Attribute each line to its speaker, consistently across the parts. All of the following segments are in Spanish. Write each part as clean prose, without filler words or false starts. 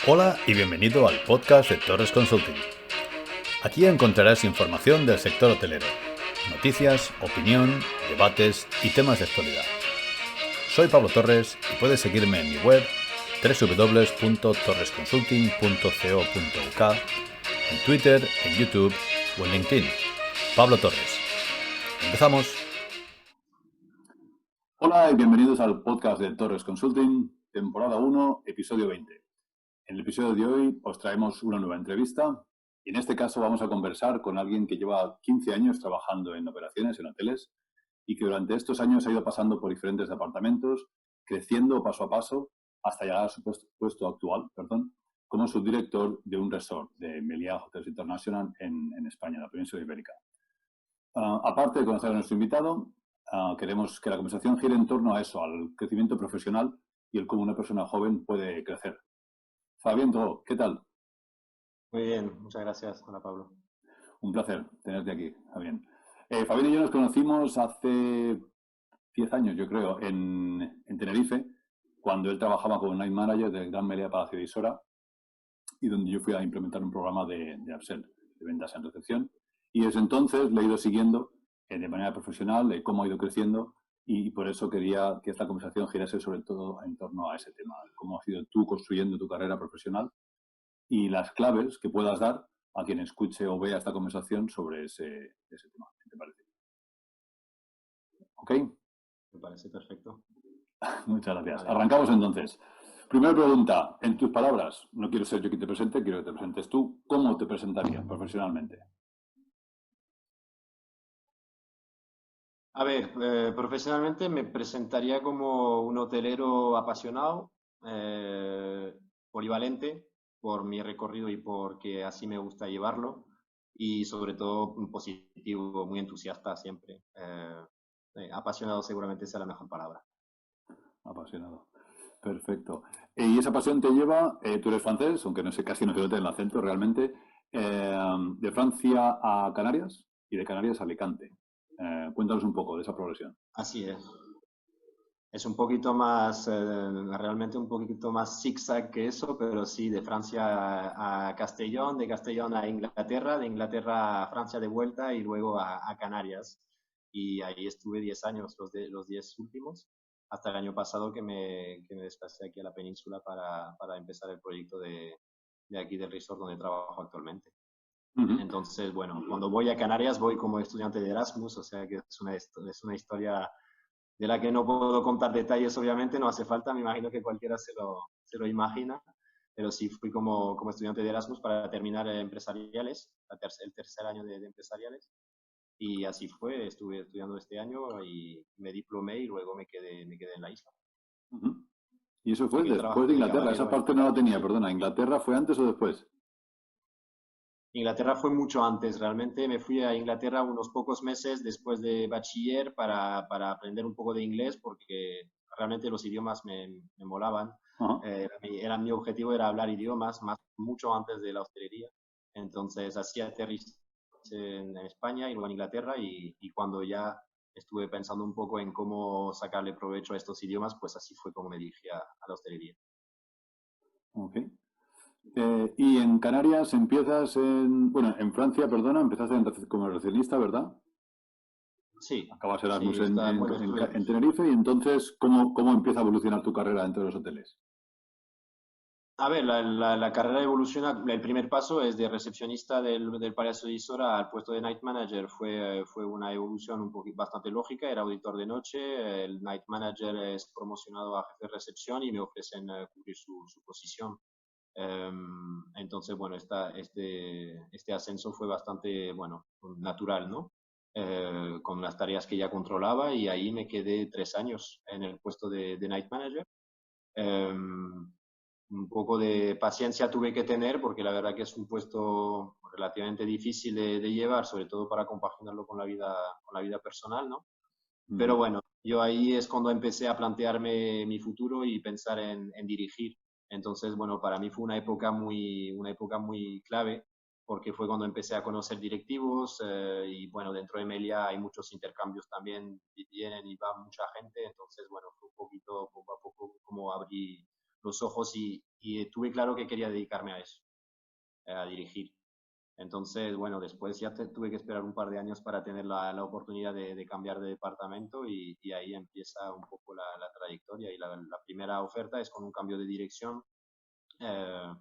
Speaker 1: Hola y bienvenido al podcast de Torres Consulting. Aquí encontrarás información del sector hotelero, noticias, opinión, debates y temas de actualidad. Soy Pablo Torres y puedes seguirme en mi web www.torresconsulting.co.uk, en Twitter, en YouTube o en LinkedIn. Pablo Torres. Empezamos. Hola y bienvenidos al podcast de Torres Consulting, temporada 1, episodio 20. En el episodio de hoy os traemos una nueva entrevista y en este caso vamos a conversar con alguien que lleva 15 años trabajando en operaciones en hoteles y que durante estos años ha ido pasando por diferentes departamentos, creciendo paso a paso hasta llegar a su puesto actual, como subdirector de un resort de Meliá Hotels International en España, en la península ibérica. Aparte de conocer a nuestro invitado, queremos que la conversación gire en torno a eso, al crecimiento profesional y el cómo una persona joven puede crecer. Fabián, ¿qué tal?
Speaker 2: Muy bien, muchas gracias. Hola, Pablo.
Speaker 1: Un placer tenerte aquí, Fabián. Fabián y yo nos conocimos hace 10 años, yo creo, en Tenerife, cuando él trabajaba como Night Manager del Gran Meliá Palacio de Isora y donde yo fui a implementar un programa de upsell, de ventas en recepción. Y desde entonces le he ido siguiendo de manera profesional, de cómo ha ido creciendo y por eso quería que esta conversación girase sobre todo en torno a ese tema, cómo has ido tú construyendo tu carrera profesional y las claves que puedas dar a quien escuche o vea esta conversación sobre ese tema. ¿Qué te parece? ¿Ok?
Speaker 2: Me parece perfecto.
Speaker 1: Muchas gracias.
Speaker 2: Vale.
Speaker 1: Arrancamos entonces. Primera pregunta, en tus palabras, no quiero ser yo quien te presente, quiero que te presentes tú. ¿Cómo te presentarías profesionalmente?
Speaker 2: A ver, profesionalmente me presentaría como un hotelero apasionado, polivalente por mi recorrido y porque así me gusta llevarlo, y sobre todo un positivo, muy entusiasta siempre. Apasionado seguramente sea la mejor palabra.
Speaker 1: Apasionado. Perfecto. Y esa pasión te lleva, tú eres francés, aunque no sé, casi no se nota el acento realmente, de Francia a Canarias y de Canarias a Alicante. Cuéntanos un poco de esa progresión.
Speaker 2: Así es. Es un poquito más, realmente un poquito más zigzag que eso, pero sí, de Francia a Castellón, de Castellón a Inglaterra, de Inglaterra a Francia de vuelta y luego a Canarias. Y ahí estuve 10 años, los 10 últimos, hasta el año pasado que me desplacé aquí a la península para empezar el proyecto de aquí del resort donde trabajo actualmente.
Speaker 1: Uh-huh.
Speaker 2: Entonces, bueno, cuando voy a Canarias voy como estudiante de Erasmus, o sea que es una historia de la que no puedo contar detalles, obviamente, no hace falta, me imagino que cualquiera se lo imagina, pero sí fui como estudiante de Erasmus para terminar empresariales, el tercer año de empresariales, y así fue, estuve estudiando este año y me diplomé y luego me quedé en la isla.
Speaker 1: Uh-huh. Y eso fue
Speaker 2: Seguí
Speaker 1: después de
Speaker 2: trabajando de
Speaker 1: Inglaterra. Esa
Speaker 2: camarero
Speaker 1: parte no la tenía,
Speaker 2: sí.
Speaker 1: perdona. ¿Inglaterra fue antes o después?
Speaker 2: Inglaterra fue mucho antes, realmente me fui a Inglaterra unos pocos meses después de bachiller para aprender un poco de inglés porque realmente los idiomas me molaban.
Speaker 1: Uh-huh.
Speaker 2: Era mi objetivo era hablar idiomas mucho antes de la hostelería. Entonces así aterricé en España y luego en Inglaterra y cuando ya estuve pensando un poco en cómo sacarle provecho a estos idiomas, pues así fue como me dirigí a la hostelería.
Speaker 1: Ok. Y en Canarias empiezas en Francia, perdona, empezaste como recepcionista, ¿verdad?
Speaker 2: Sí,
Speaker 1: Acabas
Speaker 2: sí,
Speaker 1: Erasmus
Speaker 2: bueno, estuve.
Speaker 1: en Tenerife y entonces, ¿cómo empieza a evolucionar tu carrera dentro de los hoteles?
Speaker 2: A ver, la carrera evoluciona. El primer paso es de recepcionista del Palacio de Isora al puesto de Night Manager. Fue una evolución un poquito bastante lógica. Era auditor de noche. El Night Manager es promocionado a jefe de recepción y me ofrecen cubrir su posición. Entonces, bueno, este ascenso fue bastante, bueno, natural, ¿no? Con las tareas que ya controlaba y ahí me quedé 3 años en el puesto de Night Manager. Un poco de paciencia tuve que tener porque la verdad que es un puesto relativamente difícil de llevar, sobre todo para compaginarlo con la vida personal, ¿no? Pero
Speaker 1: Uh-huh.
Speaker 2: bueno, yo ahí es cuando empecé a plantearme mi futuro y pensar en dirigir. Entonces, bueno, para mí fue una época muy clave porque fue cuando empecé a conocer directivos y bueno, dentro de Melia hay muchos intercambios también, vienen y va mucha gente, entonces bueno, fue un poquito poco a poco como abrí los ojos y tuve claro que quería dedicarme a eso, a dirigir. Entonces, bueno, después ya tuve que esperar un par de años para tener la oportunidad de cambiar de departamento y ahí empieza un poco la trayectoria. Y la primera oferta es con un cambio de dirección, eh,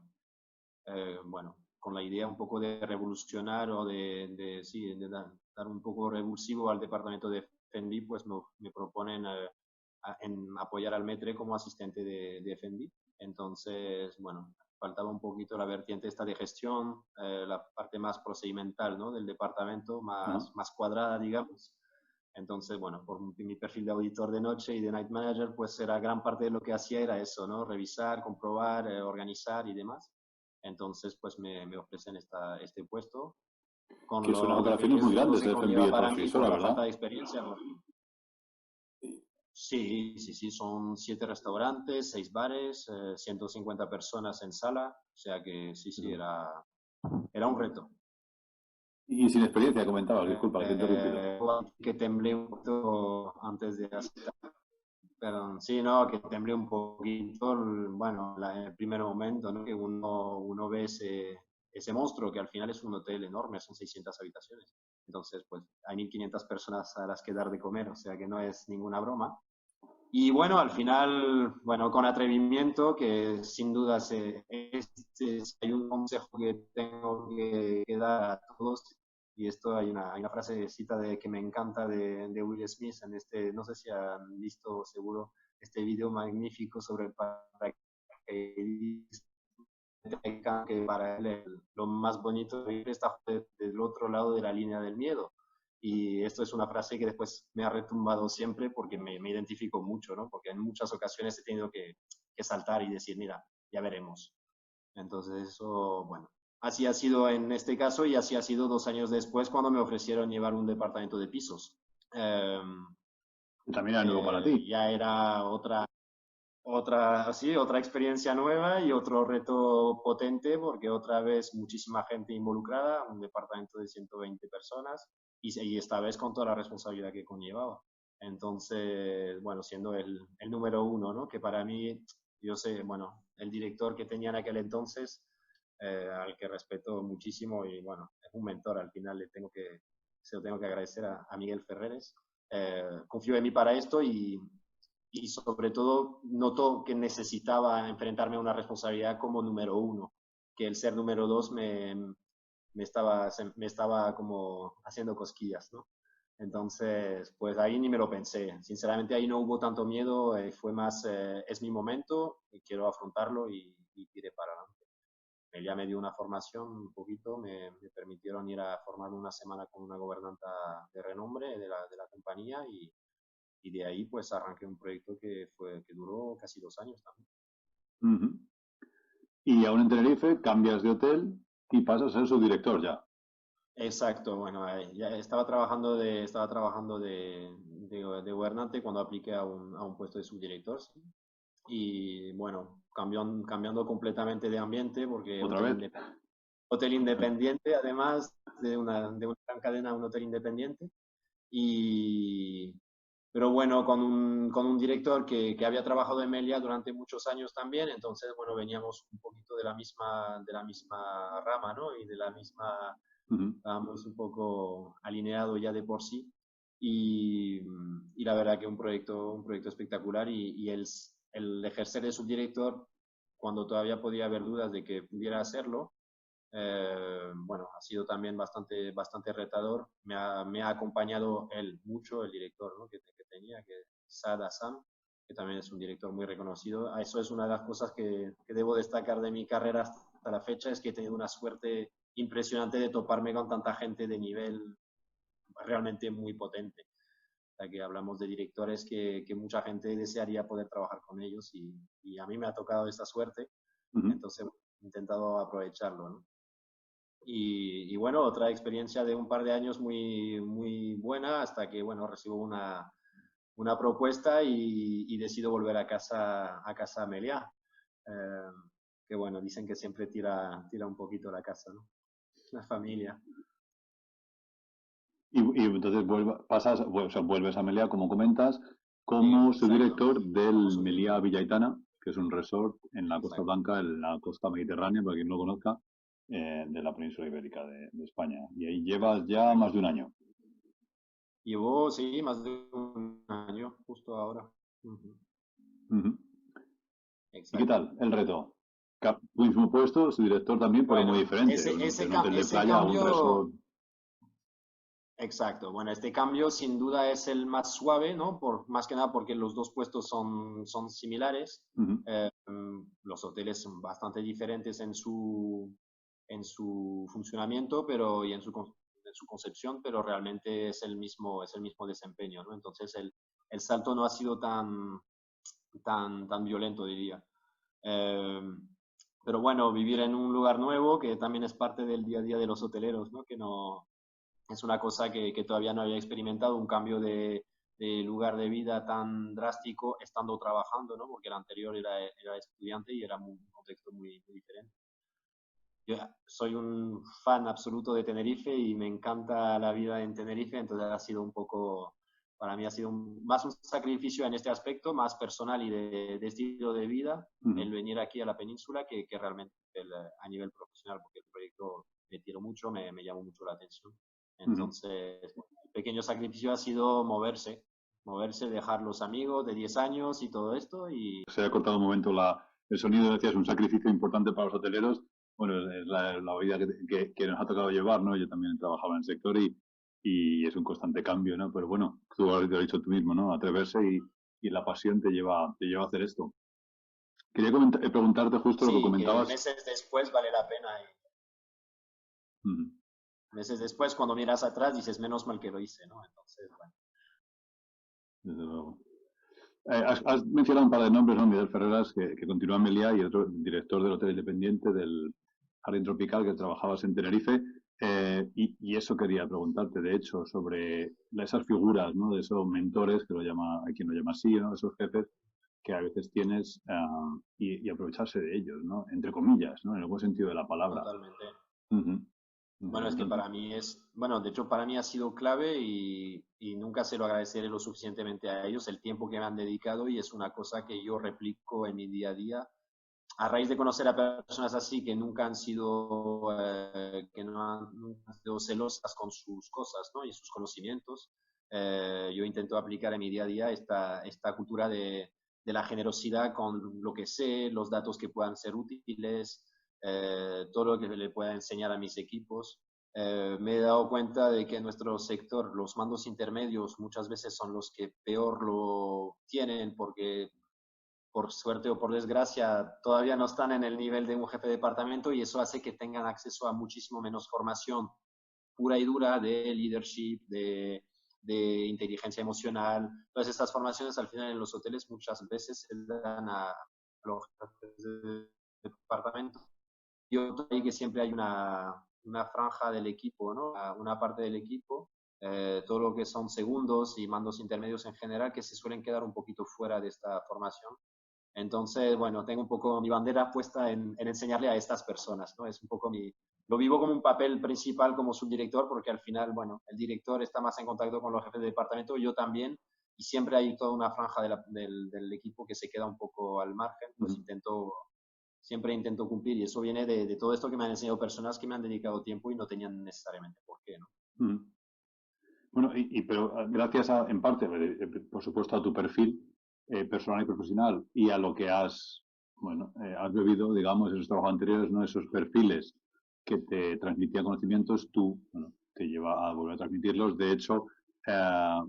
Speaker 2: bueno, con la idea un poco de revolucionar o sí, de dar un poco revulsivo al departamento de F&B, pues me proponen apoyar al Metre como asistente de F&B. Entonces, bueno, faltaba un poquito la vertiente esta de gestión, la parte más procedimental, ¿no? Del departamento, más cuadrada, digamos. Entonces, bueno, por mi perfil de auditor de noche y de night manager, pues era gran parte de lo que hacía era eso, ¿no? Revisar, comprobar, organizar y demás. Entonces, pues me ofrecen este puesto con
Speaker 1: Que son
Speaker 2: lo
Speaker 1: operaciones muy
Speaker 2: riesgoso
Speaker 1: grandes
Speaker 2: que
Speaker 1: de F&B
Speaker 2: conlleva
Speaker 1: de
Speaker 2: para mí
Speaker 1: Torresfrisora,
Speaker 2: por la
Speaker 1: ¿verdad?
Speaker 2: falta de experiencia, ¿no? Sí, sí, sí, son 7 restaurantes, 6 bares, 150 personas en sala, o sea que sí, sí, era un reto.
Speaker 1: Y sin experiencia, comentabas, disculpa, que te he interrumpido.
Speaker 2: Que temblé un poquito antes de aceptar, pero sí, no, que temblé un poquito, bueno, en el primer momento, ¿no? Que uno ve ese monstruo, que al final es un hotel enorme, son 600 habitaciones. Entonces, pues hay 1.500 personas a las que dar de comer, o sea que no es ninguna broma. Y bueno, al final, bueno, con atrevimiento, que sin duda hay un consejo que tengo que dar a todos, y esto hay una frasecita que me encanta de Will Smith en no sé si han visto seguro este video magnífico sobre el paracaidista, que para él lo más bonito de vivir está del otro lado de la línea del miedo. Y esto es una frase que después me ha retumbado siempre porque me identifico mucho, ¿no? Porque en muchas ocasiones he tenido que saltar y decir, mira, ya veremos. Entonces eso, bueno, así ha sido en este caso y así ha sido 2 años después cuando me ofrecieron llevar un departamento de pisos.
Speaker 1: También era nuevo para ti.
Speaker 2: Ya era otra experiencia nueva y otro reto potente porque otra vez muchísima gente involucrada, un departamento de 120 personas y esta vez con toda la responsabilidad que conllevaba. Entonces, bueno, siendo el número uno, ¿no? Que para mí, yo sé, bueno, el director que tenía en aquel entonces, al que respeto muchísimo y bueno, es un mentor, al final se lo tengo que agradecer a Miguel Ferreres. Confió en mí para esto y sobre todo noto que necesitaba enfrentarme a una responsabilidad como número uno, que el ser número dos me estaba como haciendo cosquillas, ¿no? Entonces, pues ahí ni me lo pensé. Sinceramente ahí no hubo tanto miedo, fue más, es mi momento, quiero afrontarlo y tiré para adelante. Ya me dio una formación un poquito, me permitieron ir a formarme una semana con una gobernanta de renombre de la compañía y de ahí pues arranqué un proyecto que duró casi 2 años también.
Speaker 1: Uh-huh. Y aún en Tenerife cambias de hotel y pasas a ser subdirector ya.
Speaker 2: Exacto, bueno, ya estaba trabajando de gobernante cuando apliqué a un puesto de subdirector, ¿sí? Y bueno, cambiando completamente de ambiente porque
Speaker 1: Otra vez.
Speaker 2: hotel independiente, además de una gran cadena, un hotel independiente. Y, pero bueno, con un director que había trabajado en Melia durante muchos años también, entonces, bueno, veníamos un poquito de la misma rama, ¿no? Y de la misma,
Speaker 1: Uh-huh.
Speaker 2: estábamos un poco alineados ya de por sí. Y la verdad que un proyecto espectacular y el ejercer de subdirector, cuando todavía podía haber dudas de que pudiera hacerlo, bueno, ha sido también bastante, bastante retador. Me ha acompañado él mucho, el director, ¿no? que tenía, que es Saad Hassan, que también es un director muy reconocido. Eso es una de las cosas que debo destacar de mi carrera hasta la fecha, es que he tenido una suerte impresionante de toparme con tanta gente de nivel realmente muy potente. O sea, que hablamos de directores que mucha gente desearía poder trabajar con ellos y a mí me ha tocado esta suerte,
Speaker 1: Uh-huh.
Speaker 2: entonces he intentado aprovecharlo, ¿no? Y bueno, otra experiencia de un par de años muy, muy buena hasta que, bueno, recibo una propuesta y decido volver a casa Meliá. Eh, que bueno, dicen que siempre tira un poquito la casa, ¿no? La familia.
Speaker 1: Y entonces vuelves a Melilla, como comentas, como
Speaker 2: exacto.
Speaker 1: subdirector del
Speaker 2: Famoso.
Speaker 1: Meliá Villaitana, que es un resort en la Costa
Speaker 2: Exacto.
Speaker 1: Blanca, en la costa mediterránea, para quien no lo conozca, de la península ibérica de España. Y ahí llevas ya más de un año.
Speaker 2: Llevo, sí, más de un año, justo ahora. Ujú.
Speaker 1: Ujú. ¿Y qué
Speaker 2: Exacto.
Speaker 1: tal el reto? Tu mismo puesto, su director también, pero muy
Speaker 2: Bueno,
Speaker 1: diferente, de un hotel de
Speaker 2: ese
Speaker 1: playa a un
Speaker 2: cambio,
Speaker 1: resort.
Speaker 2: exacto. Bueno, este cambio sin duda es el más suave, ¿no? Más que nada porque los dos puestos son similares.
Speaker 1: Ujú,
Speaker 2: Los hoteles son bastante diferentes en su funcionamiento, pero y en su concepción, pero realmente es el mismo desempeño, ¿no? Entonces el salto no ha sido tan violento, diría. Eh, pero bueno, vivir en un lugar nuevo, que también es parte del día a día de los hoteleros, ¿no? Que no, es una cosa que todavía no había experimentado, un cambio de lugar de vida tan drástico estando trabajando, ¿no? Porque el anterior era estudiante y era un contexto muy diferente. Yo soy un fan absoluto de Tenerife y me encanta la vida en Tenerife, entonces ha sido un poco, para mí ha sido más un sacrificio en este aspecto, más personal y de estilo de vida,
Speaker 1: ujú,
Speaker 2: el venir aquí a la península que realmente a nivel profesional, porque el proyecto me tiró mucho, me llamó mucho la atención.
Speaker 1: ujú.
Speaker 2: Entonces, bueno, el pequeño sacrificio ha sido moverse, dejar los amigos de 10 años y todo esto y
Speaker 1: Se ha cortado un momento el sonido, decías, un sacrificio importante para los hoteleros. Bueno, es la vida que nos ha tocado llevar, ¿no? Yo también trabajaba en el sector y es un constante cambio, ¿no? Pero bueno, tú lo has dicho tú mismo, ¿no? Atreverse y la pasión te lleva a hacer esto. Quería preguntarte justo lo que
Speaker 2: sí, que
Speaker 1: comentabas.
Speaker 2: meses después vale la pena.
Speaker 1: Ujú,
Speaker 2: Meses después, cuando miras atrás, dices, menos mal que lo hice, ¿no? Entonces, bueno.
Speaker 1: desde luego. Has mencionado un par de nombres, ¿no? Miguel Ferreras, que continúa en Meliá, y otro director del Hotel Independiente del Jardín Tropical, que trabajabas en Tenerife. Y eso quería preguntarte, de hecho, sobre esas figuras, ¿no? De esos mentores, que hay quien lo llama así, ¿no? Esos jefes que a veces tienes y aprovecharse de ellos, ¿no? Entre comillas, ¿no? En el buen sentido de la palabra.
Speaker 2: Totalmente.
Speaker 1: Ujú, ujú.
Speaker 2: Bueno, es que
Speaker 1: Entonces,
Speaker 2: para mí bueno, de hecho para mí ha sido clave y nunca se lo agradeceré lo suficientemente a ellos el tiempo que me han dedicado y es una cosa que yo replico en mi día a día. A raíz de conocer a personas así que nunca han sido, nunca han sido celosas con sus cosas, ¿no? Y sus conocimientos, yo intento aplicar en mi día a día esta cultura de la generosidad con lo que sé, los datos que puedan ser útiles, todo lo que le pueda enseñar a mis equipos. Me he dado cuenta de que en nuestro sector los mandos intermedios muchas veces son los que peor lo tienen porque por suerte o por desgracia todavía no están en el nivel de un jefe de departamento y eso hace que tengan acceso a muchísimo menos formación pura y dura de leadership, de inteligencia emocional. Todas estas formaciones al final en los hoteles muchas veces se dan a los jefes de departamento. Yo ahí que siempre hay una franja del equipo, ¿no? Una parte del equipo, todo lo que son segundos y mandos intermedios en general, que se suelen quedar un poquito fuera de esta formación. Entonces, bueno, tengo un poco mi bandera puesta en enseñarle a estas personas, ¿no? Es un poco lo vivo como un papel principal como subdirector, porque al final, bueno, el director está más en contacto con los jefes de departamento, yo también, y siempre hay toda una franja del equipo que se queda un poco al margen, pues
Speaker 1: ujú,
Speaker 2: siempre intento cumplir, y eso viene de todo esto que me han enseñado personas que me han dedicado tiempo y no tenían necesariamente por qué, ¿no?
Speaker 1: ujú. Bueno, pero gracias en parte, por supuesto, a tu perfil personal y profesional y a lo que has bebido, digamos, en esos trabajos anteriores, ¿no? Esos perfiles que te transmitían conocimientos, tú, bueno, te lleva a volver a transmitirlos. De hecho,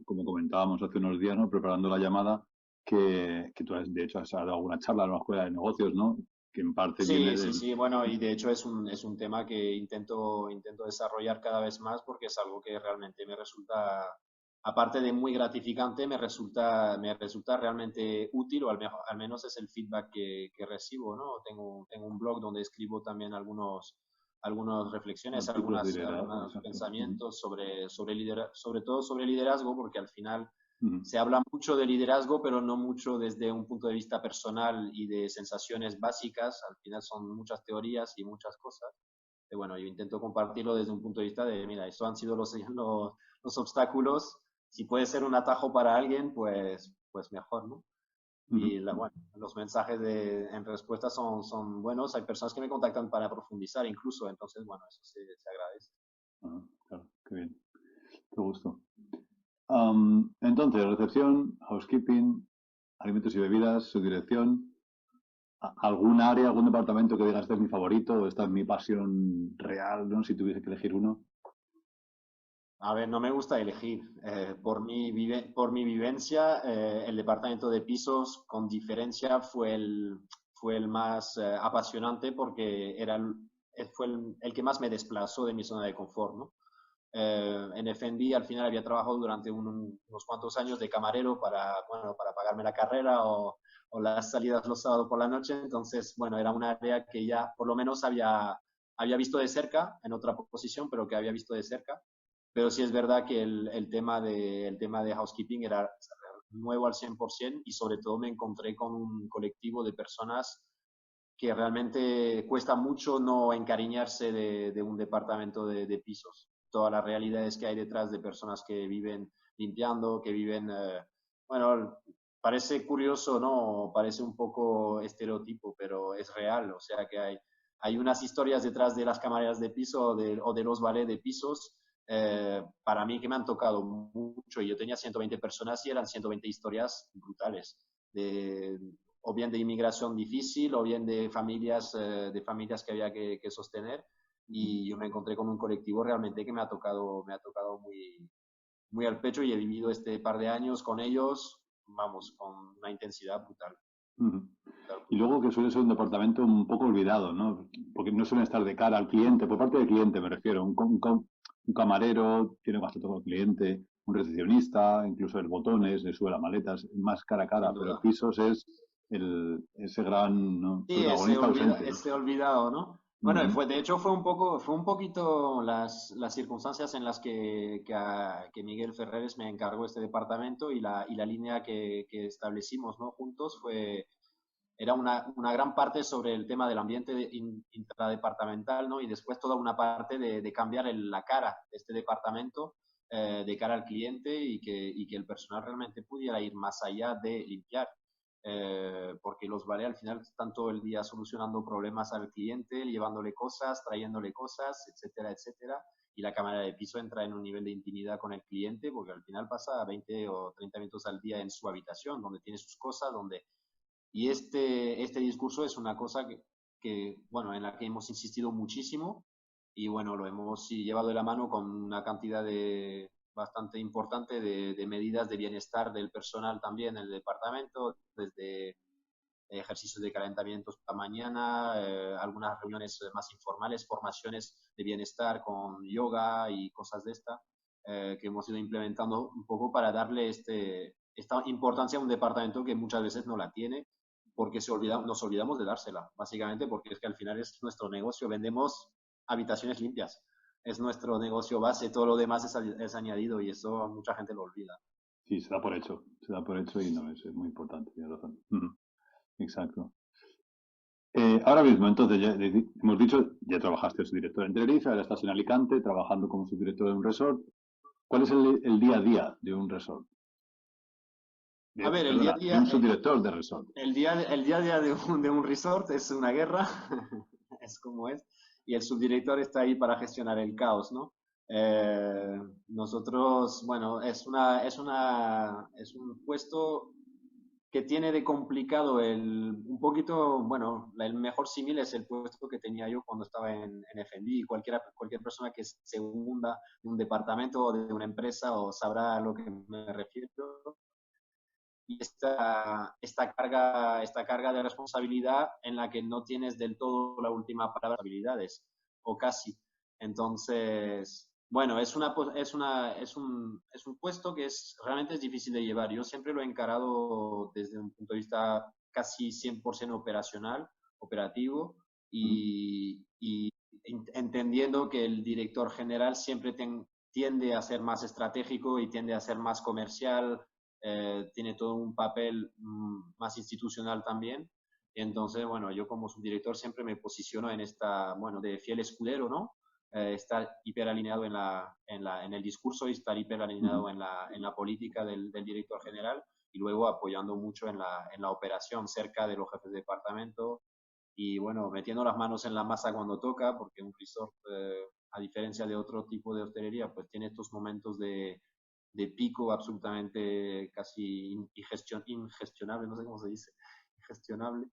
Speaker 1: como comentábamos hace unos días, ¿no? Preparando la llamada, que tú de hecho, has dado alguna charla en una escuela de negocios, ¿no? Que en parte viene
Speaker 2: Sí, sí,
Speaker 1: del...
Speaker 2: sí, bueno, y de hecho es un tema que intento desarrollar cada vez más porque es algo que realmente me resulta, aparte de muy gratificante, me resulta realmente útil o al menos es el feedback que recibo, ¿no? Tengo un blog donde escribo también algunas reflexiones,
Speaker 1: artículos de liderazgo,
Speaker 2: algunos
Speaker 1: exacto. Ujú,
Speaker 2: pensamientos sobre todo sobre liderazgo, porque al final
Speaker 1: ujú.
Speaker 2: se habla mucho de liderazgo, pero no mucho desde un punto de vista personal y de sensaciones básicas. Al final son muchas teorías y muchas cosas. Y bueno, yo intento compartirlo desde un punto de vista de, mira, estos han sido los obstáculos. si puede ser un atajo para alguien, pues mejor, ¿no? Y bueno, los mensajes en respuesta son buenos. Hay personas que me contactan para profundizar incluso, entonces, bueno, eso se agradece.
Speaker 1: Claro, qué bien, qué gusto. Entonces, recepción, housekeeping, alimentos y bebidas, su dirección. ¿Algún área, algún departamento que digas este es mi favorito o esta es mi pasión real, ¿no? Si tuviese que elegir uno.
Speaker 2: A ver, no me gusta elegir. Por mi vivencia, el departamento de pisos con diferencia fue el más apasionante porque fue el que más me desplazó de mi zona de confort, ¿no? En F&B al final había trabajado durante unos cuantos años de camarero bueno, para pagarme la carrera o las salidas los sábados por la noche. Entonces, bueno, era un área que ya por lo menos había visto de cerca, en otra posición, pero que había visto de cerca. Pero sí es verdad que el tema de housekeeping era nuevo al 100% y sobre todo me encontré con un colectivo de personas que realmente cuesta mucho no encariñarse de un departamento de pisos. Todas las realidades que hay detrás de personas que viven limpiando, que viven, bueno, parece curioso, ¿no? Parece un poco estereotipo, pero es real. O sea que hay unas historias detrás de las camareras de piso o de los valets de pisos para mí que me han tocado mucho. Yo tenía 120 personas y eran 120 historias brutales, de, o bien de inmigración difícil, o bien de familias que había que sostener. Y yo me encontré con un colectivo realmente que me ha tocado muy, muy al pecho y he vivido este par de años con ellos, vamos, con una intensidad brutal. Brutal,
Speaker 1: Y
Speaker 2: brutal.
Speaker 1: luego que suele ser un departamento un poco olvidado, ¿no? Porque no suelen estar de cara al cliente, por parte del cliente me refiero. Un camarero tiene más trato con el cliente, un recepcionista, incluso el botones, le sube las maletas, más cara a
Speaker 2: Sin
Speaker 1: cara, pero
Speaker 2: duda.
Speaker 1: pisos es ese gran, ¿no?
Speaker 2: Sí,
Speaker 1: Protagonista ausente.
Speaker 2: ese olvidado, ¿no? Bueno,
Speaker 1: Ujú.
Speaker 2: de hecho fue un poquito las circunstancias en las que Miguel Ferreres me encargó este departamento y la línea que establecimos, ¿no? Juntos era una gran parte sobre el tema del ambiente intradepartamental, ¿no? Y después toda una parte de cambiar la cara de este departamento de cara al cliente y que el personal realmente pudiera ir más allá de limpiar. Porque los vale al final están todo el día solucionando problemas al cliente, llevándole cosas, trayéndole cosas, etcétera, etcétera. Y la cámara de piso entra en un nivel de intimidad con el cliente porque al final pasa 20 o 30 minutos al día en su habitación, donde tiene sus cosas, y este discurso es una cosa bueno, en la que hemos insistido muchísimo y bueno, lo hemos sí, llevado de la mano con una cantidad bastante importante de medidas de bienestar del personal también en el departamento, desde ejercicios de calentamiento por la mañana, algunas reuniones más informales, formaciones de bienestar con yoga y cosas de que hemos ido implementando un poco para darle esta importancia a un departamento que muchas veces no la tiene porque nos olvidamos de dársela, básicamente porque es que al final es nuestro negocio, vendemos habitaciones limpias, es nuestro negocio base, todo lo demás es añadido y eso mucha gente lo olvida.
Speaker 1: Sí, se da por hecho y no, es muy importante, tienes razón. Ujú. Exacto. Ahora mismo, entonces, ya hemos dicho, ya trabajaste como subdirector en Tenerife, ahora estás en Alicante trabajando como subdirector de un resort. ¿Cuál es el día a día de un resort?
Speaker 2: A ver, el día a
Speaker 1: Perdona, de
Speaker 2: día,
Speaker 1: un subdirector de resort.
Speaker 2: el día a día de un resort es una guerra, es como es, y el subdirector está ahí para gestionar el caos, ¿no? Nosotros, bueno, es un puesto que tiene de complicado un poquito, bueno, el mejor símil es el puesto que tenía yo cuando estaba en F&B. Cualquier persona que se hunda de un departamento o de una empresa o sabrá a lo que me refiero y esta carga de responsabilidad en la que no tienes del todo la última palabra de habilidades, o casi. Entonces, bueno, es un puesto que realmente es difícil de llevar. Yo siempre lo he encarado desde un punto de vista casi 100% operacional, operativo,
Speaker 1: Mm.
Speaker 2: y entendiendo que el director general siempre tiende a ser más estratégico y tiende a ser más comercial, tiene todo un papel más institucional también. Entonces, bueno, yo como subdirector siempre me posiciono en bueno, de fiel escudero, ¿no? estar hiperalineado en el discurso y estar hiperalineado en la política del director general, y luego apoyando mucho en la operación cerca de los jefes de departamento y bueno, metiendo las manos en la masa cuando toca, porque un resort, a diferencia de otro tipo de hostelería, pues tiene estos momentos de pico absolutamente casi ingestionable, no sé cómo se dice, ingestionable.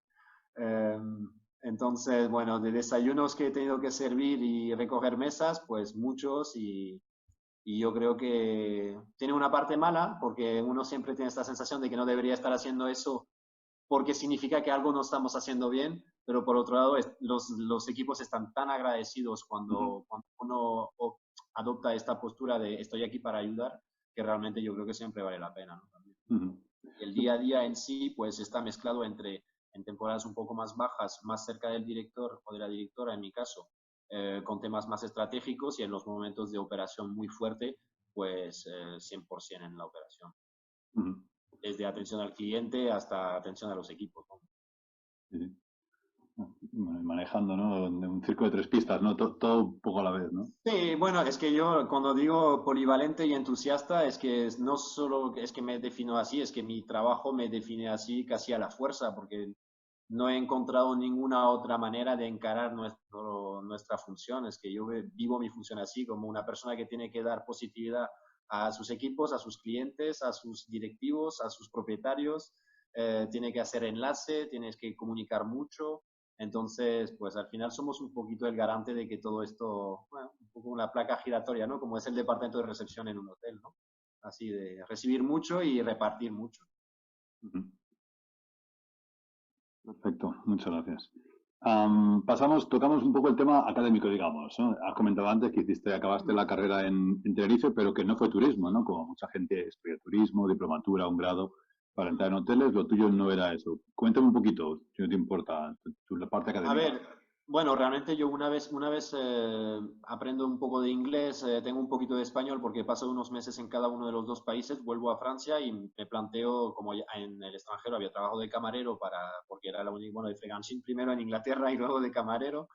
Speaker 2: Eh, entonces, bueno, de desayunos que he tenido que servir y recoger mesas, pues muchos, y yo creo que tiene una parte mala, porque uno siempre tiene esta sensación de que no debería estar haciendo eso porque significa que algo no estamos haciendo bien, pero por otro lado, los equipos están tan agradecidos cuando uno adopta esta postura de estoy aquí para ayudar, que realmente yo creo que siempre vale la pena, ¿no? El día a día en sí, pues está mezclado en temporadas un poco más bajas, más cerca del director o de la directora, en mi caso, con temas más estratégicos, y en los momentos de operación muy fuerte, pues 100% en la operación. Desde atención al cliente hasta atención a los equipos, ¿no?
Speaker 1: Sí. Manejando, ¿no? Un circo de tres pistas, ¿no? Todo un poco a la vez, ¿no?
Speaker 2: Sí, bueno, es que yo cuando digo polivalente y entusiasta es que no solo es que me defino así, es que mi trabajo me define así casi a la fuerza, porque no he encontrado ninguna otra manera de encarar nuestra función. Es que yo vivo mi función así, como una persona que tiene que dar positividad a sus equipos, a sus clientes, a sus directivos, a sus propietarios. Tiene que hacer enlace, tienes que comunicar mucho. Entonces, pues al final somos un poquito el garante de que todo esto, bueno, un poco una placa giratoria, ¿no? Como es el departamento de recepción en un hotel, ¿no? Así de recibir mucho y repartir mucho.
Speaker 1: Perfecto, muchas gracias. Tocamos un poco el tema académico, digamos, ¿no? Has comentado antes que acabaste la carrera en Tenerife, pero que no fue turismo, ¿no? Como mucha gente estudia turismo, diplomatura, un grado para entrar en hoteles, lo tuyo no era eso. Cuéntame un poquito, si no te importa, la parte
Speaker 2: A
Speaker 1: académica.
Speaker 2: ver, bueno, realmente yo una vez aprendo un poco de inglés, tengo un poquito de español porque paso unos meses en cada uno de los dos países, vuelvo a Francia y me planteo, como ya en el extranjero había trabajo de camarero porque era la única, bueno, de fregancín primero en Inglaterra y luego de camarero,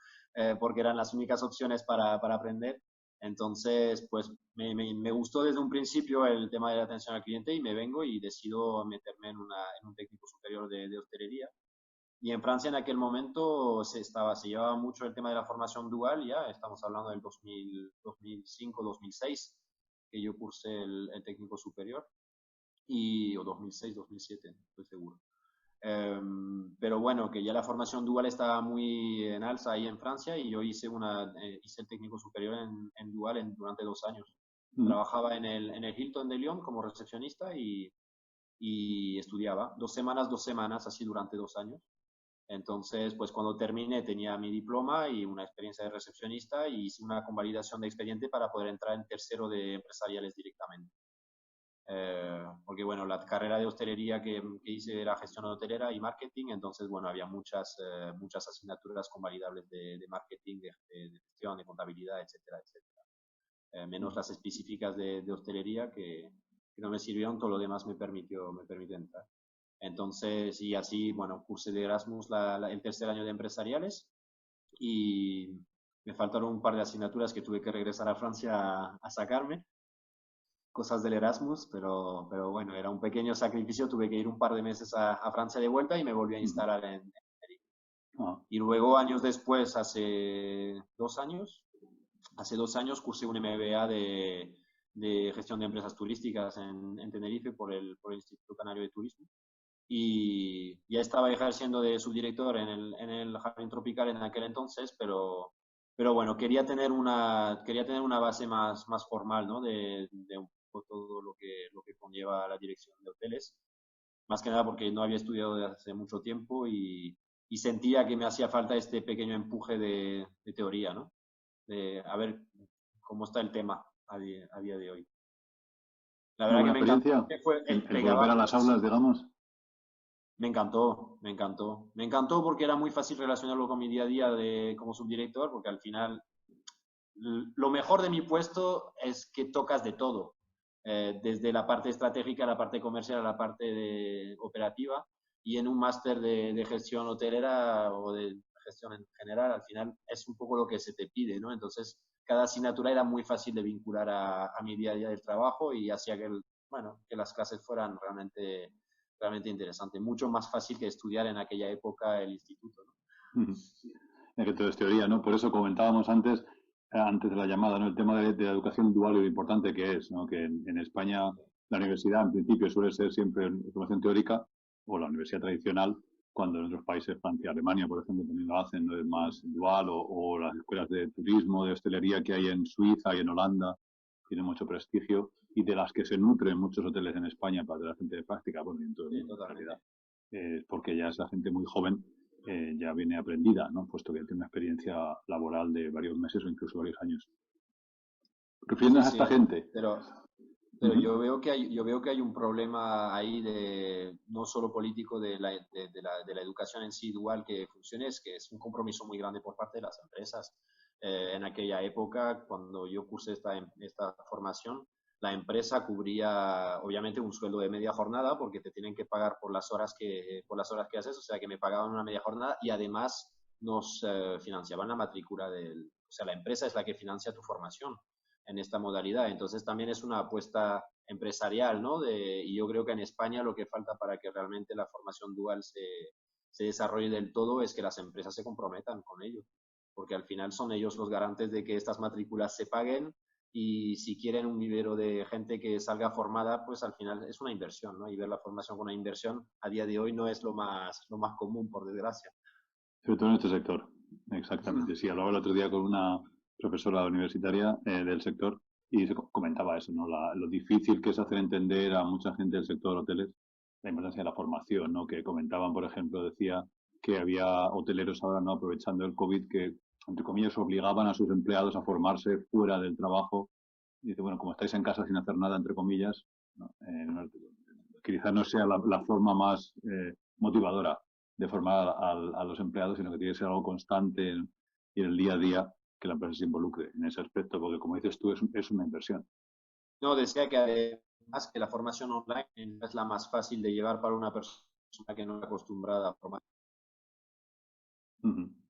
Speaker 2: porque eran las únicas opciones para aprender. Entonces, pues me gustó desde un principio el tema de la atención al cliente y me vengo y decido meterme en un técnico superior de hostelería. Y en Francia en aquel momento se llevaba mucho el tema de la formación dual, ya estamos hablando del 2005, 2006, que yo cursé el técnico superior, o 2006, 2007, no estoy seguro. Pero bueno, que ya la formación dual estaba muy en alza ahí en Francia, y yo hice el técnico superior en dual durante 2 años. Trabajaba en el Hilton de Lyon como recepcionista y estudiaba 2 semanas, así durante 2 años. Entonces, pues cuando terminé tenía mi diploma y una experiencia de recepcionista, y hice una convalidación de expediente para poder entrar en tercero de empresariales directamente. Porque bueno, la carrera de hostelería que hice era gestión hotelera y marketing, entonces bueno, había muchas asignaturas convalidables de marketing, de gestión, de contabilidad, etcétera, etcétera. Menos las específicas de hostelería que no me sirvieron, todo lo demás me permitió entrar. Entonces, y así, bueno, cursé de Erasmus el tercer año de empresariales, y me faltaron un par de asignaturas que tuve que regresar a Francia a sacarme, cosas del Erasmus, pero bueno, era un pequeño sacrificio, tuve que ir un par de meses a Francia de vuelta y me volví a instalar en Tenerife. Y luego, años después, hace dos años cursé un MBA de gestión de empresas turísticas en Tenerife por el Instituto Canario de Turismo. Y ya estaba ejerciendo de subdirector en el Jardín Tropical en aquel entonces, pero bueno, quería tener una base más formal, ¿no? De un poco todo lo que conlleva la dirección de hoteles. Más que nada porque no había estudiado desde hace mucho tiempo, y sentía que me hacía falta este pequeño empuje de teoría, ¿no? De a ver cómo está el tema a día de hoy. La
Speaker 1: Una
Speaker 2: verdad que
Speaker 1: buena
Speaker 2: me encantó
Speaker 1: experiencia,
Speaker 2: porque
Speaker 1: el volver
Speaker 2: pegaba
Speaker 1: a las aulas,
Speaker 2: muchísimo.
Speaker 1: digamos.
Speaker 2: Me encantó, me encantó. Me encantó porque era muy fácil relacionarlo con mi día a día como subdirector, porque al final lo mejor de mi puesto es que tocas de todo, desde la parte estratégica a la parte comercial a la parte operativa, y en un máster de gestión hotelera o de gestión en general, al final es un poco lo que se te pide, ¿no? Entonces, cada asignatura era muy fácil de vincular a mi día a día del trabajo y hacía que, bueno, que las clases fueran realmente interesantes. Mucho más fácil que estudiar en aquella época el instituto, ¿no?
Speaker 1: Es que todo es teoría, ¿no? Por eso comentábamos antes de la llamada, ¿no? El tema de la educación dual y lo importante que es, ¿no? Que en España la universidad en principio suele ser siempre formación teórica o la universidad tradicional, cuando en otros países, Francia, Alemania, por ejemplo, también lo hacen, ¿no? Es más dual o las escuelas de turismo, de hostelería que hay en Suiza y en Holanda, tienen mucho prestigio y de las que se nutren muchos hoteles en España para la gente de práctica, bueno, y en todo el mundo, en realidad. Porque ya es la gente muy joven, ya viene aprendida, ¿no? Puesto que tiene una experiencia laboral de varios meses o incluso varios años.
Speaker 2: Sí,
Speaker 1: Refiriéndonos a esta
Speaker 2: sí,
Speaker 1: gente.
Speaker 2: pero yo veo que hay un problema ahí de no solo político de la educación en sí dual que funcione, es que es un compromiso muy grande por parte de las empresas. En aquella época, cuando yo cursé esta formación, la empresa cubría obviamente un sueldo de media jornada porque te tienen que pagar por las horas que haces, o sea que me pagaban una media jornada y además nos financiaban la matrícula o sea, la empresa es la que financia tu formación en esta modalidad. Entonces también es una apuesta empresarial, ¿no? Y yo creo que en España lo que falta para que realmente la formación dual se desarrolle del todo es que las empresas se comprometan con ello, porque al final son ellos los garantes de que estas matrículas se paguen y si quieren un vivero de gente que salga formada, pues al final es una inversión, ¿no? Y ver la formación como una inversión a día de hoy no es lo más común, por desgracia.
Speaker 1: Sobre todo en este sector. Exactamente. Sí, hablaba el otro día con una profesora universitaria del sector y se comentaba eso, ¿no? Lo difícil que es hacer entender a mucha gente del sector hoteles la importancia de la formación, ¿no? Que comentaban, por ejemplo, decía que había hoteleros ahora, ¿no? Aprovechando el COVID que, entre comillas, obligaban a sus empleados a formarse fuera del trabajo. Y dice, bueno, como estáis en casa sin hacer nada, entre comillas, ¿no? Quizás no sea la forma más motivadora de formar a los empleados, sino que tiene que ser algo constante y en el día a día que la empresa se involucre en ese aspecto, porque como dices tú, es una inversión.
Speaker 2: No, decía que además que la formación online es la más fácil de llevar para una persona que no está acostumbrada a formar.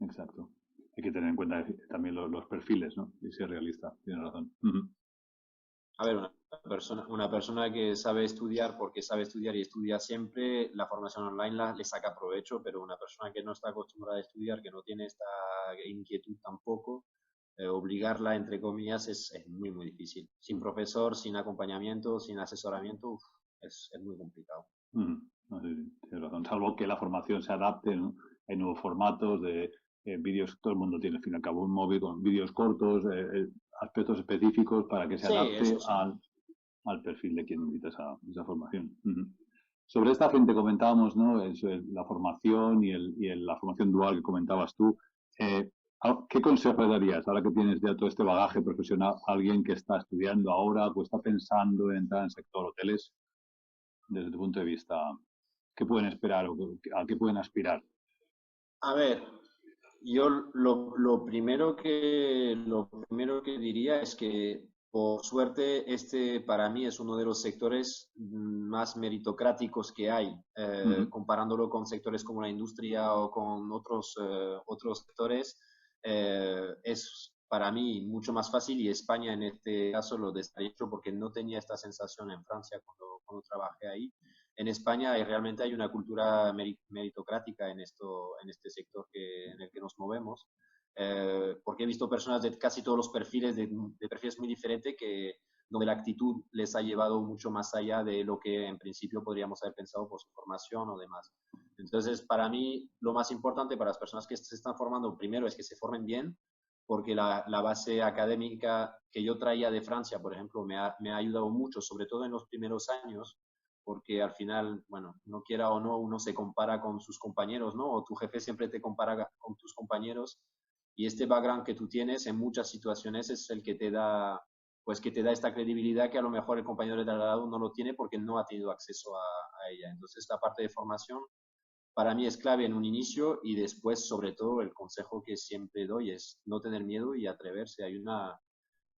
Speaker 1: Exacto. Hay que tener en cuenta también los perfiles, ¿no? Y ser realista, tienes razón.
Speaker 2: A ver, una persona que sabe estudiar porque sabe estudiar y estudia siempre, la formación online le saca provecho, pero una persona que no está acostumbrada a estudiar, que no tiene esta inquietud tampoco, obligarla, entre comillas, es muy, muy difícil. Sin profesor, sin acompañamiento, sin asesoramiento, es muy complicado.
Speaker 1: No, sí, sí, tienes razón. Salvo que la formación se adapte, ¿no? Hay nuevos formatos de vídeos, todo el mundo tiene al fin y al cabo un móvil con vídeos cortos, aspectos específicos para que se
Speaker 2: Sí,
Speaker 1: adapte
Speaker 2: eso sí.
Speaker 1: al perfil de quien necesita esa formación. Sobre esta gente comentábamos, ¿no? La formación la formación dual que comentabas tú. Eh, ¿Qué consejo le darías, ahora que tienes ya todo este bagaje profesional, a alguien que está estudiando ahora o está pensando en entrar en el sector hoteles, desde tu punto de vista, qué pueden esperar o a qué pueden aspirar?
Speaker 2: A ver, yo lo primero que diría es que, por suerte, este para mí es uno de los sectores más meritocráticos que hay,
Speaker 1: Ujú.
Speaker 2: comparándolo con sectores como la industria o con otros sectores, es para mí mucho más fácil y España en este caso lo hecho porque no tenía esta sensación en Francia cuando trabajé ahí. En España realmente hay una cultura meritocrática en este sector en el que nos movemos, porque he visto personas de casi todos los perfiles, de perfiles muy diferentes, donde la actitud les ha llevado mucho más allá de lo que en principio podríamos haber pensado por su formación o demás. Entonces, para mí, lo más importante para las personas que se están formando, primero, es que se formen bien, porque la base académica que yo traía de Francia, por ejemplo, me ha ayudado mucho, sobre todo en los primeros años, porque al final, bueno, no quiera o no, uno se compara con sus compañeros, ¿no? O tu jefe siempre te compara con tus compañeros y este background que tú tienes en muchas situaciones es el que te da, pues que te da esta credibilidad que a lo mejor el compañero de al lado no lo tiene porque no ha tenido acceso a ella. Entonces, esta parte de formación para mí es clave en un inicio y después, sobre todo, el consejo que siempre doy es no tener miedo y atreverse.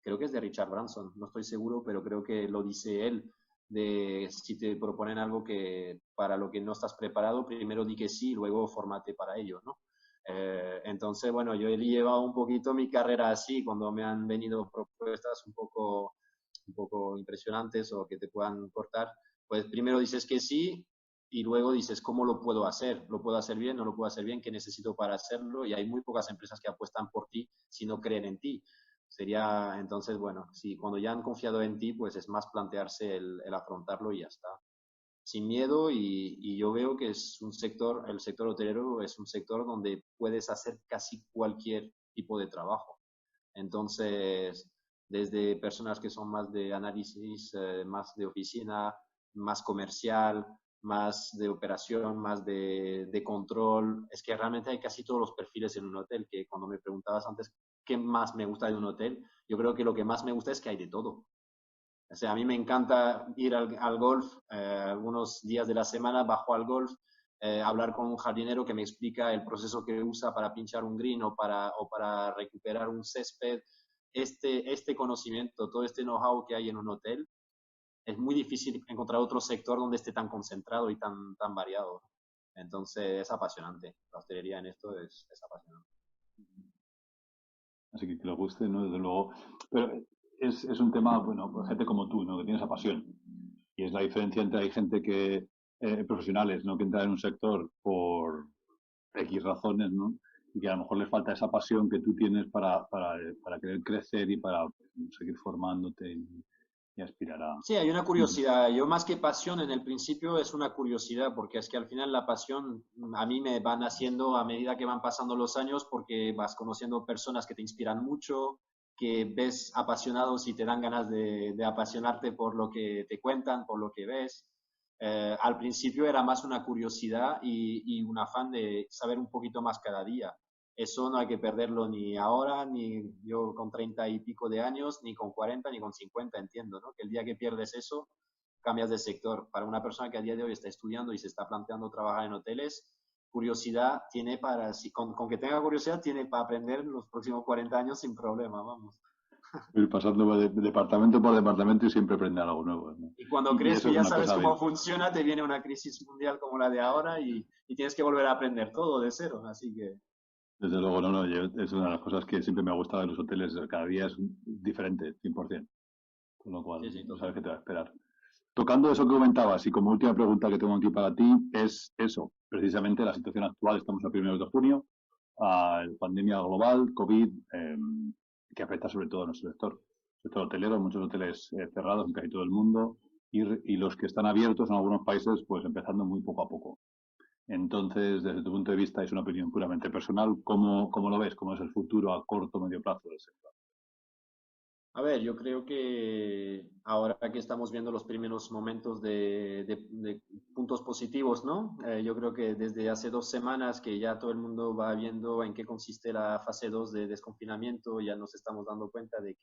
Speaker 2: Creo que es de Richard Branson, no estoy seguro, pero creo que lo dice él, de si te proponen algo que para lo que no estás preparado, primero di que sí, luego formate para ello, ¿no? Entonces, bueno, yo he llevado un poquito mi carrera así, cuando me han venido propuestas un poco impresionantes o que te puedan cortar, pues primero dices que sí y luego dices, ¿cómo lo puedo hacer? ¿Lo puedo hacer bien? ¿No lo puedo hacer bien? ¿Qué necesito para hacerlo? Y hay muy pocas empresas que apuestan por ti si no creen en ti. Sería, entonces, bueno, si cuando ya han confiado en ti, pues es más plantearse el afrontarlo y ya está. Sin miedo y yo veo que es un sector, el sector hotelero es un sector donde puedes hacer casi cualquier tipo de trabajo. Entonces, desde personas que son más de análisis, más de oficina, más comercial, más de operación, más de control. Es que realmente hay casi todos los perfiles en un hotel, que cuando me preguntabas antes qué más me gusta de un hotel, yo creo que lo que más me gusta es que hay de todo. O sea, a mí me encanta ir al golf, algunos días de la semana bajo al golf, hablar con un jardinero que me explica el proceso que usa para pinchar un green o para recuperar un césped. Este conocimiento, todo este know-how que hay en un hotel, es muy difícil encontrar otro sector donde esté tan concentrado y tan variado. Entonces es apasionante. La hostelería en esto es apasionante.
Speaker 1: Así que le guste, ¿no? Desde luego. Pero es un tema, bueno, pues gente como tú, ¿no? Que tiene esa pasión. Y es la diferencia entre hay gente que, profesionales, ¿no? Que entran en un sector por X razones, ¿no? Y que a lo mejor les falta esa pasión que tú tienes para querer crecer y para pues, seguir formándote y aspirar a...
Speaker 2: Sí, hay una curiosidad. Yo más que pasión en el principio es una curiosidad, porque es que al final la pasión a mí me van haciendo a medida que van pasando los años, porque vas conociendo personas que te inspiran mucho, que ves apasionados y te dan ganas de apasionarte por lo que te cuentan, por lo que ves. Al principio era más una curiosidad y un afán de saber un poquito más cada día. Eso no hay que perderlo ni ahora, ni yo con 30 y pico de años, ni con 40, ni con 50, entiendo, ¿no? Que el día que pierdes eso, cambias de sector. Para una persona que a día de hoy está estudiando y se está planteando trabajar en hoteles, curiosidad tiene para, si con que tenga curiosidad, tiene para aprender en los próximos 40 años sin problema, vamos.
Speaker 1: Ir pasando de departamento por departamento y siempre aprender algo nuevo, ¿no?
Speaker 2: Y cuando
Speaker 1: Y
Speaker 2: crees
Speaker 1: eso
Speaker 2: que
Speaker 1: es
Speaker 2: ya
Speaker 1: una
Speaker 2: sabes
Speaker 1: cosa
Speaker 2: cómo
Speaker 1: bien.
Speaker 2: funciona, te viene una crisis mundial como la de ahora y tienes que volver a aprender todo de cero. Así que,
Speaker 1: Desde luego, no, no, es una de las cosas que siempre me ha gustado de los hoteles. Cada día es diferente, 100%. Con lo cual,
Speaker 2: sí, sí,
Speaker 1: no sabes
Speaker 2: total.
Speaker 1: qué te va a esperar. Tocando eso que comentabas, y como última pregunta que tengo aquí para ti, es eso, precisamente la situación actual. Estamos a primeros de junio, pandemia global, COVID, que afecta sobre todo a nuestro sector. El sector hotelero, muchos hoteles cerrados en casi todo el mundo, y los que están abiertos en algunos países, pues empezando muy poco a poco. Entonces, desde tu punto de vista, es una opinión puramente personal. ¿Cómo lo ves? ¿Cómo es el futuro a corto o medio plazo del sector?
Speaker 2: A ver, yo creo que ahora que estamos viendo los primeros momentos de puntos positivos, ¿no? Yo creo que desde hace 2 semanas que ya todo el mundo va viendo en qué consiste la fase 2 de desconfinamiento, ya nos estamos dando cuenta de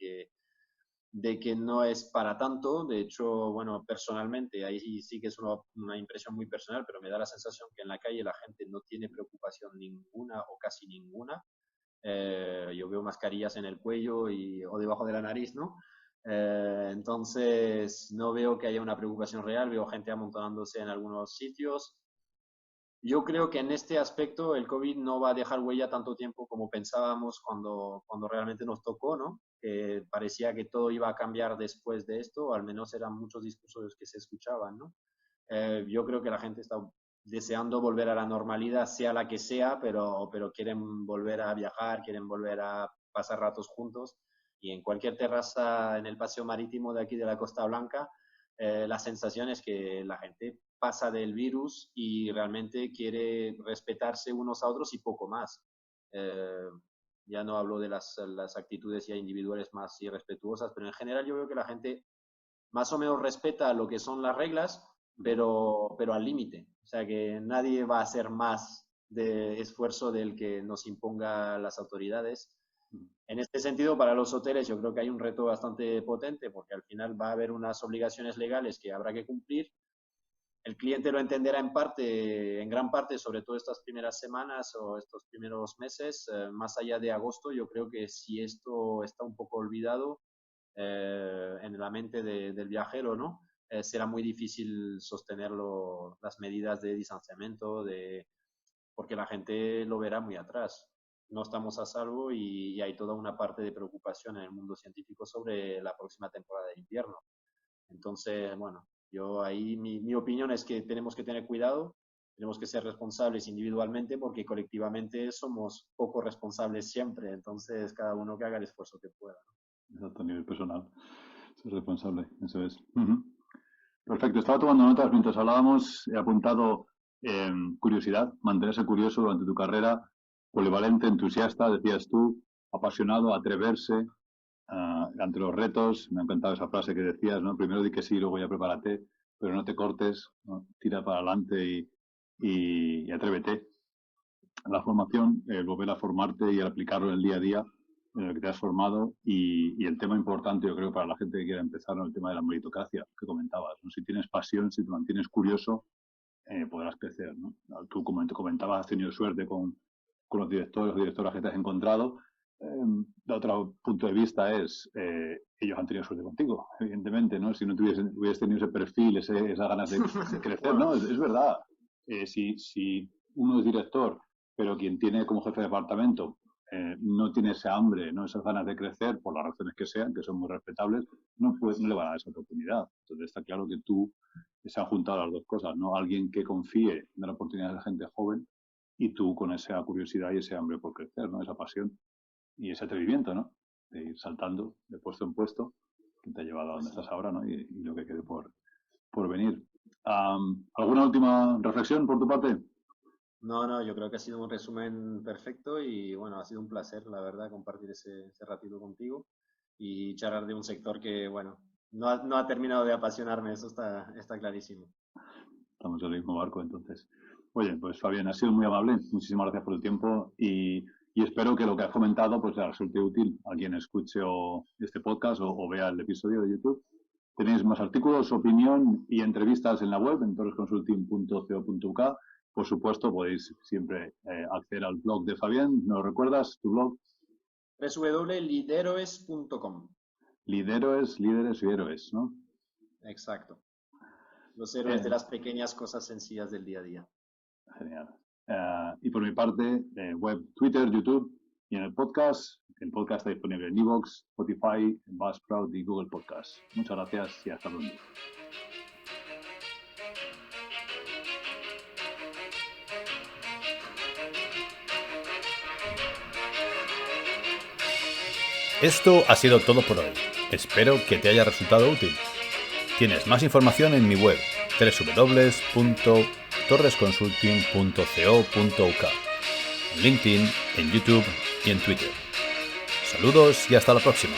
Speaker 2: que no es para tanto. De hecho, bueno, personalmente, ahí sí que es una impresión muy personal, pero me da la sensación que en la calle la gente no tiene preocupación ninguna o casi ninguna. Yo veo mascarillas en el cuello o debajo de la nariz, ¿no? Entonces, no veo que haya una preocupación real, veo gente amontonándose en algunos sitios. Yo creo que en este aspecto el COVID no va a dejar huella tanto tiempo como pensábamos cuando realmente nos tocó, ¿no? Que parecía que todo iba a cambiar después de esto, o al menos eran muchos discursos que se escuchaban, ¿no? Yo creo que la gente está deseando volver a la normalidad, sea la que sea, pero quieren volver a viajar, quieren volver a pasar ratos juntos. Y en cualquier terraza en el paseo marítimo de aquí de la Costa Blanca, la sensación es que la gente pasa del virus y realmente quiere respetarse unos a otros y poco más. Eh, ya no hablo de las actitudes ya individuales más irrespetuosas, pero en general yo veo que la gente más o menos respeta lo que son las reglas, pero al límite. O sea que nadie va a hacer más de esfuerzo del que nos imponga las autoridades. En este sentido, para los hoteles yo creo que hay un reto bastante potente porque al final va a haber unas obligaciones legales que habrá que cumplir. El cliente lo entenderá en parte, en gran parte, sobre todo estas primeras semanas o estos primeros meses. Más allá de agosto, yo creo que si esto está un poco olvidado, en la mente del viajero, ¿no? Será muy difícil sostenerlo, las medidas de distanciamiento, porque la gente lo verá muy atrás. No estamos a salvo y hay toda una parte de preocupación en el mundo científico sobre la próxima temporada de invierno. Entonces, bueno, yo ahí mi opinión es que tenemos que tener cuidado, tenemos que ser responsables individualmente porque colectivamente somos poco responsables siempre. Entonces, cada uno que haga el esfuerzo que pueda.
Speaker 1: Exacto, a nivel personal. Ser responsable, eso es. Perfecto, estaba tomando notas mientras hablábamos, he apuntado curiosidad, mantenerse curioso durante tu carrera, polivalente, entusiasta, decías tú, apasionado, atreverse ante los retos. Me ha encantado esa frase que decías, ¿no? Primero di que sí, luego ya prepárate, pero no te cortes, ¿no? Tira para adelante y atrévete. La formación, volver a formarte y aplicarlo en el día a día en el que te has formado y el tema importante, yo creo, para la gente que quiera empezar, ¿no? El tema de la meritocracia que comentabas, ¿no? Si tienes pasión, si te mantienes curioso, podrás crecer, ¿no? Tú, como te comentabas, has tenido suerte con los directores o directoras que te has encontrado. De otro punto de vista es, ellos han tenido suerte contigo, evidentemente, ¿no? Si no hubieses tenido ese perfil, esas ganas de crecer,
Speaker 2: Bueno.
Speaker 1: ¿no? Es verdad. Si uno es director, pero quien tiene como jefe de departamento no tiene ese hambre, ¿no? Esas ganas de crecer, por las razones que sean, que son muy respetables, no le van a dar esa oportunidad. Entonces está claro que tú se han juntado las dos cosas, ¿no? Alguien que confíe en dar oportunidades a gente joven y tú con esa curiosidad y ese hambre por crecer, ¿no? Esa pasión y ese atrevimiento, ¿no? De ir saltando de puesto en puesto, que te ha llevado a donde estás ahora, ¿no? Y lo que quede por venir. ¿Alguna última reflexión por tu parte?
Speaker 2: No, yo creo que ha sido un resumen perfecto y bueno, ha sido un placer, la verdad, compartir ese ratito contigo y charlar de un sector que, bueno, no ha terminado de apasionarme, eso está clarísimo.
Speaker 1: Estamos en el mismo barco, entonces. Oye, pues Fabián, ha sido muy amable. Muchísimas gracias por el tiempo y espero que lo que has comentado pues le resulte útil a quien escuche este podcast o vea el episodio de YouTube. Tenéis más artículos, opinión y entrevistas en la web, en torresconsulting.co.uk. Por supuesto, podéis siempre acceder al blog de Fabián. ¿Me lo recuerdas, tu blog?
Speaker 2: www.lideroes.com.
Speaker 1: Líderes y héroes, ¿no?
Speaker 2: Exacto. Los héroes de las pequeñas cosas sencillas del día a día.
Speaker 1: Genial. Y por mi parte, web, Twitter, YouTube y en el podcast está disponible en iVoox, Spotify, Buzzsprout y Google Podcast. Muchas gracias y hasta pronto.
Speaker 3: Esto ha sido todo por hoy. Espero que te haya resultado útil. Tienes más información en mi web www.torresconsulting.co.uk, en LinkedIn, en YouTube y en Twitter. Saludos y hasta la próxima.